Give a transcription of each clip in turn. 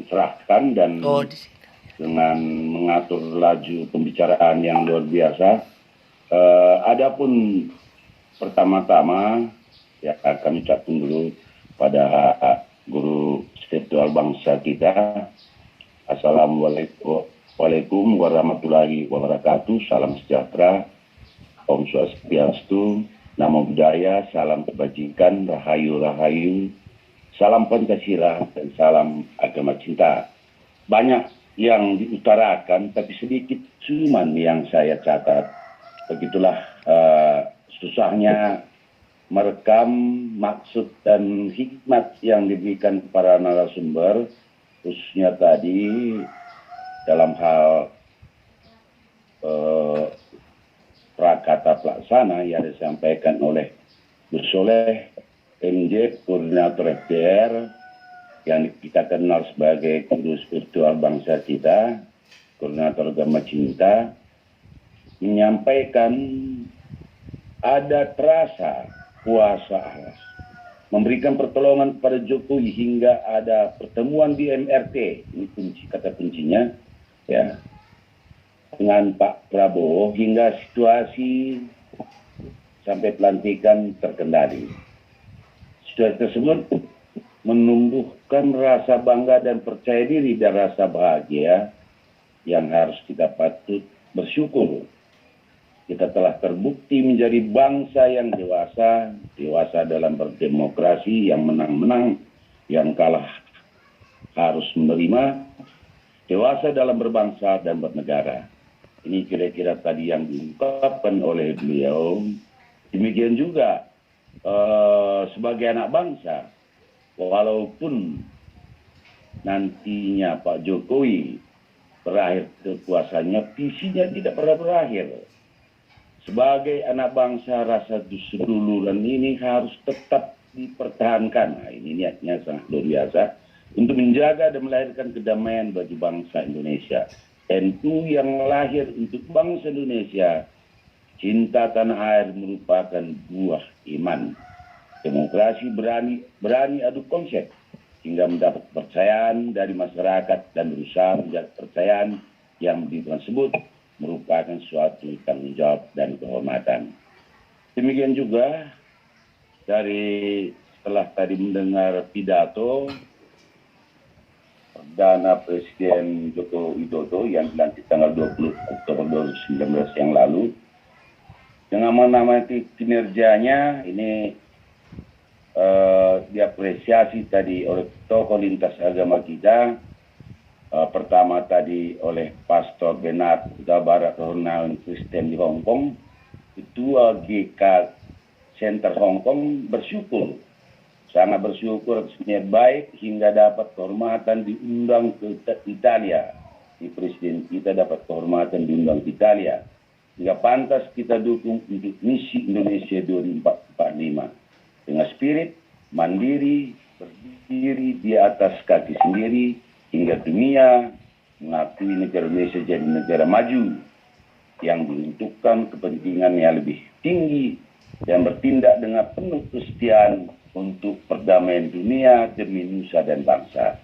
diserahkan dan dengan mengatur laju pembicaraan yang luar biasa. Adapun pertama-tama ya kami ucapkan dulu pada guru spiritual bangsa kita, Assalamualaikum warahmatullahi wabarakatuh. Salam sejahtera, Om Swastiastu, Namo Buddhaya, salam kebajikan, rahayu rahayu, salam Pancasila dan salam agama cinta. Banyak yang diutarakan, tapi sedikit cuman yang saya catat. Begitulah susahnya merekam maksud dan hikmat yang diberikan para narasumber, khususnya tadi dalam hal prakata pelaksana yang disampaikan oleh Gus Soleh MJ, Koordinator FDR, yang kita kenal sebagai guru spiritual bangsa kita, Koordinator Agama Cinta, menyampaikan ada terasa kuasa Allah memberikan pertolongan kepada Jokowi hingga ada pertemuan di MRT, ini kunci kata kuncinya ya, dengan Pak Prabowo hingga situasi sampai pelantikan terkendali. Situasi tersebut menumbuhkan rasa bangga dan percaya diri dan rasa bahagia yang harus kita patut bersyukur. Kita telah terbukti menjadi bangsa yang dewasa dalam berdemokrasi, yang menang-menang, yang kalah harus menerima, dewasa dalam berbangsa dan bernegara. Ini kira-kira tadi yang diungkapkan oleh beliau. Demikian juga sebagai anak bangsa, walaupun nantinya Pak Jokowi berakhir kekuasaannya, visinya tidak pernah berakhir. Sebagai anak bangsa, rasa seduluran ini harus tetap dipertahankan. Nah, ini niatnya sangat luar biasa untuk menjaga dan melahirkan kedamaian bagi bangsa Indonesia. NU yang lahir untuk bangsa Indonesia, cinta tanah air merupakan buah iman. Demokrasi berani adu konsep hingga mendapat kepercayaan dari masyarakat dan berusaha menjaga kepercayaan yang disebut merupakan suatu tanggung jawab dan kehormatan. Demikian juga dari setelah tadi mendengar pidato Perdana Presiden Joko Widodo yang dilantik tanggal 20 Oktober 2019 yang lalu, dengan menamai kinerjanya ini diapresiasi tadi oleh tokoh lintas agama kita. Pertama tadi oleh Pastor Bernard Barat Ronald Kristen di Hong Kong, Ketua GK Center Hong Kong, sangat bersyukur atasnya baik hingga dapat kehormatan diundang ke Italia. Di Presiden kita dapat kehormatan diundang ke Italia. Hingga pantas kita dukung untuk misi Indonesia 2045. Dengan spirit mandiri, berdiri di atas kaki sendiri, hingga dunia mengakui negara Indonesia jadi negara maju yang menentukan kepentingan yang lebih tinggi dan bertindak dengan penuh kesetiaan untuk perdamaian dunia demi nusa dan bangsa.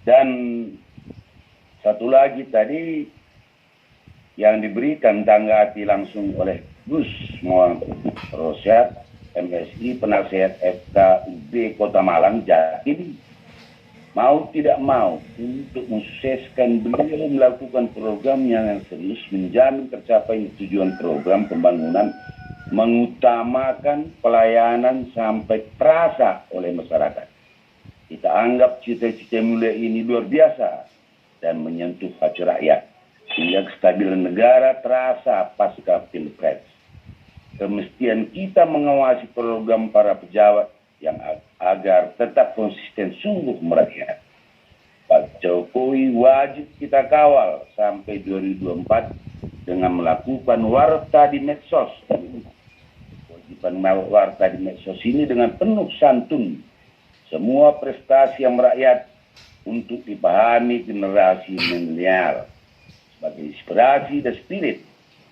Dan satu lagi tadi yang diberikan tanggapi langsung oleh Gus Muhammad Rosyad, MSI, penasehat FKUB Kota Malang, Jatim, mau tidak mau untuk mensukseskan beliau melakukan program yang serius menjamin tercapai tujuan program pembangunan, mengutamakan pelayanan sampai terasa oleh masyarakat. Kita anggap cita-cita mulia ini luar biasa dan menyentuh hati rakyat sehingga kestabilan negara terasa pasca Pilpres. Kemestian kita mengawasi program para pejabat yang agar tetap konsisten sungguh merakyat. Pak Jokowi wajib kita kawal sampai 2024 dengan melakukan warta di medsos. Kewajiban warta di medsos ini dengan penuh santun. Semua prestasi yang merakyat untuk dipahami generasi milenial sebagai inspirasi dan spirit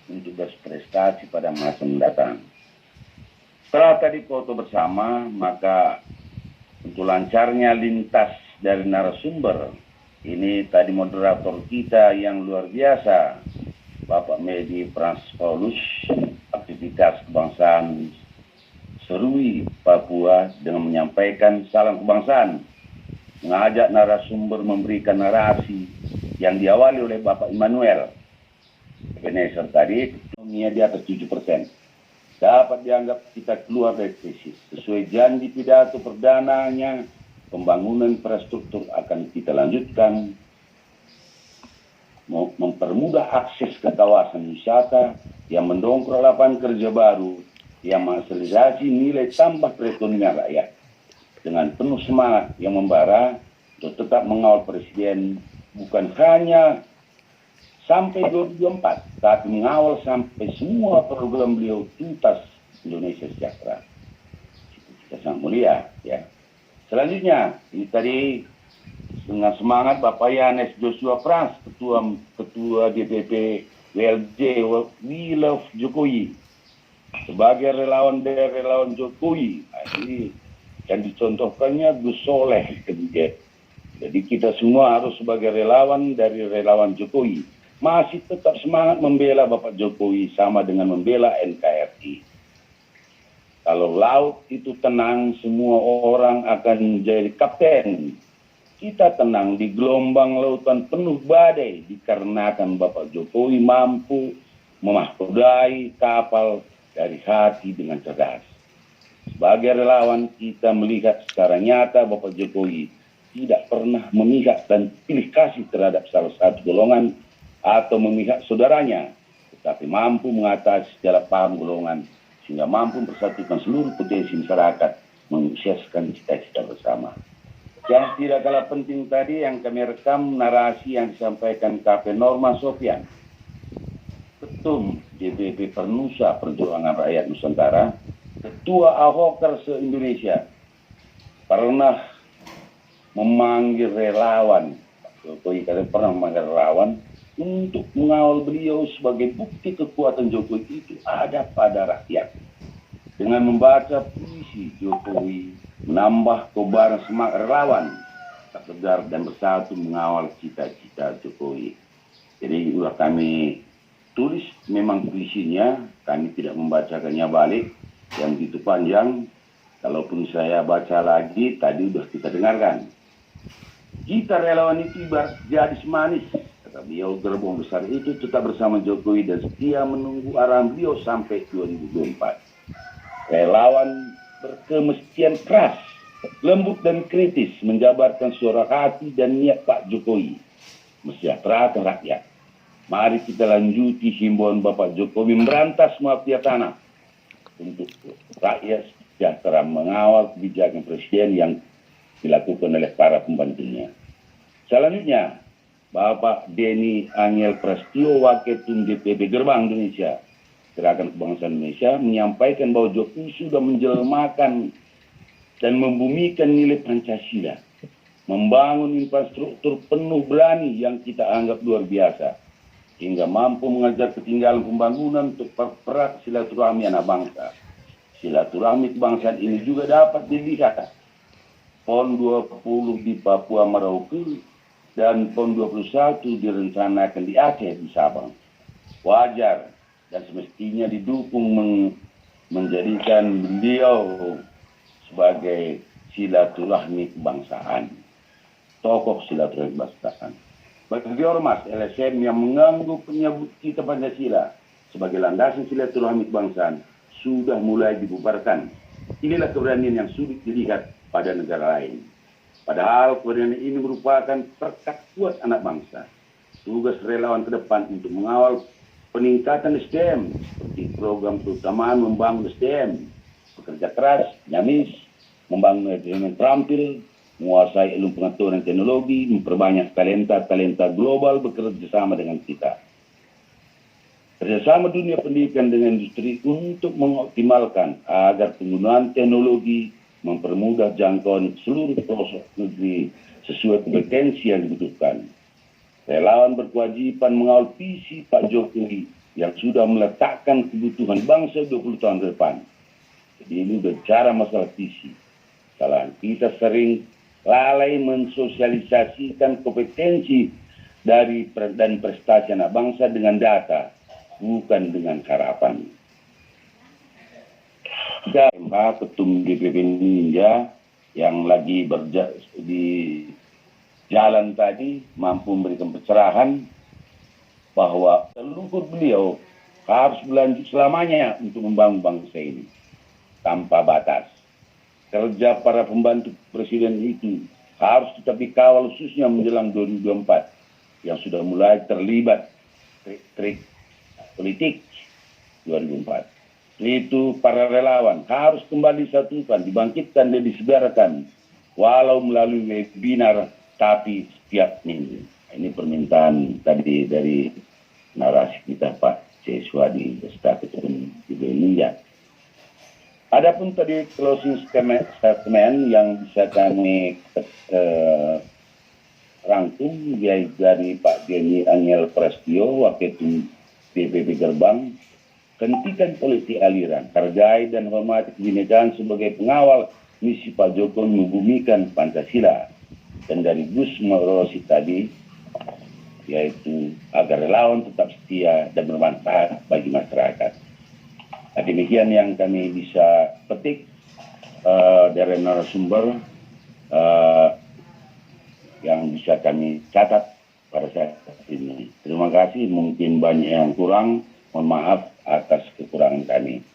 untuk berprestasi pada masa mendatang. Setelah tadi foto bersama, maka untuk lancarnya lintas dari narasumber Ini tadi moderator kita yang luar biasa, Bapak Medi Frans Paulus, aktivitas kebangsaan Serui, Papua, dengan menyampaikan salam kebangsaan, mengajak narasumber memberikan narasi yang diawali oleh Bapak Immanuel Ebenezer tadi, ekonominya di atas 7%. Dapat dianggap kita keluar dari krisis. Sesuai janji pidato perdananya, pembangunan infrastruktur akan kita lanjutkan, mempermudah akses ke kawasan wisata yang mendongkrak lapangan kerja baru, yang mengakselerasi nilai tambah perekonomian rakyat. Dengan penuh semangat yang membara untuk tetap mengawal Presiden bukan hanya sampai 2024, tapi mengawal sampai semua program beliau tuntas Indonesia sejahtera. Kita sangat mulia, ya. Selanjutnya, ini tadi dengan semangat Bapak Yanes Joshua Frans, Ketua DPP WLJ, We Love Jokowi, sebagai relawan dari relawan Jokowi. Nah, ini yang dicontohkannya Gus Soleh kemudian. Jadi kita semua harus sebagai relawan dari relawan Jokowi masih tetap semangat membela Bapak Jokowi sama dengan membela NKRI. Kalau laut itu tenang, semua orang akan menjadi kapten. Kita tenang di gelombang lautan penuh badai dikarenakan Bapak Jokowi mampu memahkodai kapal dari hati dengan cerdas. Sebagai relawan kita melihat secara nyata Bapak Jokowi tidak pernah memihak dan pilih kasih terhadap salah satu golongan atau memihak saudaranya, tetapi mampu mengatasi secara paham golongan sehingga mampu mempersatukan seluruh potensi masyarakat, mensukseskan cita-cita bersama. Yang tidak kalah penting tadi yang kami rekam narasi yang disampaikan KP Norma Sofian, Ketum DPP Pernusa Perjuangan Rakyat Nusantara, Ketua Ahoker se-Indonesia, pernah memanggil relawan, Jokowi kata pernah memanggil relawan untuk mengawal beliau sebagai bukti kekuatan Jokowi itu ada pada rakyat. Dengan membaca puisi Jokowi, menambah kobaran semangat relawan, tak segar dan bersatu mengawal cita-cita Jokowi. Jadi sudah kami tulis memang puisinya, kami tidak membacakannya balik, yang begitu panjang. Kalaupun saya baca lagi, tadi sudah kita dengarkan. Kita relawan itu ibarat gadis manis, kata beliau, gerbong besar itu tetap bersama Jokowi dan setia menunggu arahan beliau sampai 2024. Relawan berkemestian keras, lembut dan kritis menjabarkan suara hati dan niat Pak Jokowi mesejahterakan rakyat. Mari kita lanjuti himbauan Bapak Jokowi memberantas mafia tanah untuk rakyat sejahtera, mengawal kebijakan Presiden yang dilakukan oleh para pembantunya. Selanjutnya, Bapak Denny Angel Prastio, Waketum DPP Gerbang Indonesia, Gerakan Kebangsaan Indonesia, menyampaikan bahwa Jokowi sudah menjelmakan dan membumikan nilai Pancasila, membangun infrastruktur penuh berani yang kita anggap luar biasa, hingga mampu mengajar ketinggalan pembangunan untuk pererat silaturahmi anak bangsa. Silaturahmi kebangsaan ini juga dapat dilihat PON 20 di Papua Merauke dan PON 21 direncanakan di Aceh di Sabang. Wajar dan semestinya didukung menjadikan beliau sebagai silaturahmi kebangsaan, tokoh silaturahmi kebangsaan. Bagi ormas LSM yang menganggap penyebut kita Pancasila sebagai landasan silaturahmi kebangsaan sudah mulai dibubarkan. Inilah keberanian yang sulit dilihat pada negara lain. Padahal keberanian ini merupakan perkat kuat anak bangsa. Tugas relawan ke depan untuk mengawal peningkatan SDM seperti program keutamaan membangun SDM, bekerja keras, nyamis, membangun SDM terampil, menguasai ilmu pengetahuan dan teknologi, memperbanyak talenta global bekerja sama dengan kita. Kerjasama dunia pendidikan dengan industri untuk mengoptimalkan agar penggunaan teknologi mempermudah jangkauan seluruh pelosok negeri sesuai kompetensi yang dibutuhkan. Relawan berkewajiban mengawal visi Pak Jokowi yang sudah meletakkan kebutuhan bangsa 20 tahun ke depan. Jadi ini bicara masalah visi. Kesalahan kita sering lalai mensosialisasikan kompetensi dan prestasi anak bangsa dengan data, bukan dengan harapan. MH Ketum DPP Ninja yang lagi di jalan tadi mampu memberikan pencerahan bahwa seluruh beliau harus berlanjut selamanya untuk membangun bangsa ini tanpa batas. Kerja para pembantu presiden itu harus tetap dikawal khususnya menjelang 2024 yang sudah mulai terlibat trik politik 2004. Itu para relawan harus kembali disatukan, dibangkitkan dan disegerakan walau melalui webinar tapi setiap minggu. Ini permintaan tadi dari narasi kita Pak Ceswadi Estafet di Indonesia. Adapun tadi closing statement yang bisa kami rangkum dari Pak Denny Angel Prastio, Waketum DPP Gerbang, hentikan politik aliran, hargai dan hormati kebinekaan sebagai pengawal misi Pak Jokowi membumikan Pancasila. Dan dari Gus Morosi tadi, yaitu agar relawan tetap setia dan bermanfaat bagi masyarakat. Nah, demikian yang kami bisa petik dari narasumber yang bisa kami catat pada saat ini. Terima kasih, mungkin banyak yang kurang, mohon maaf atas kekurangan kami.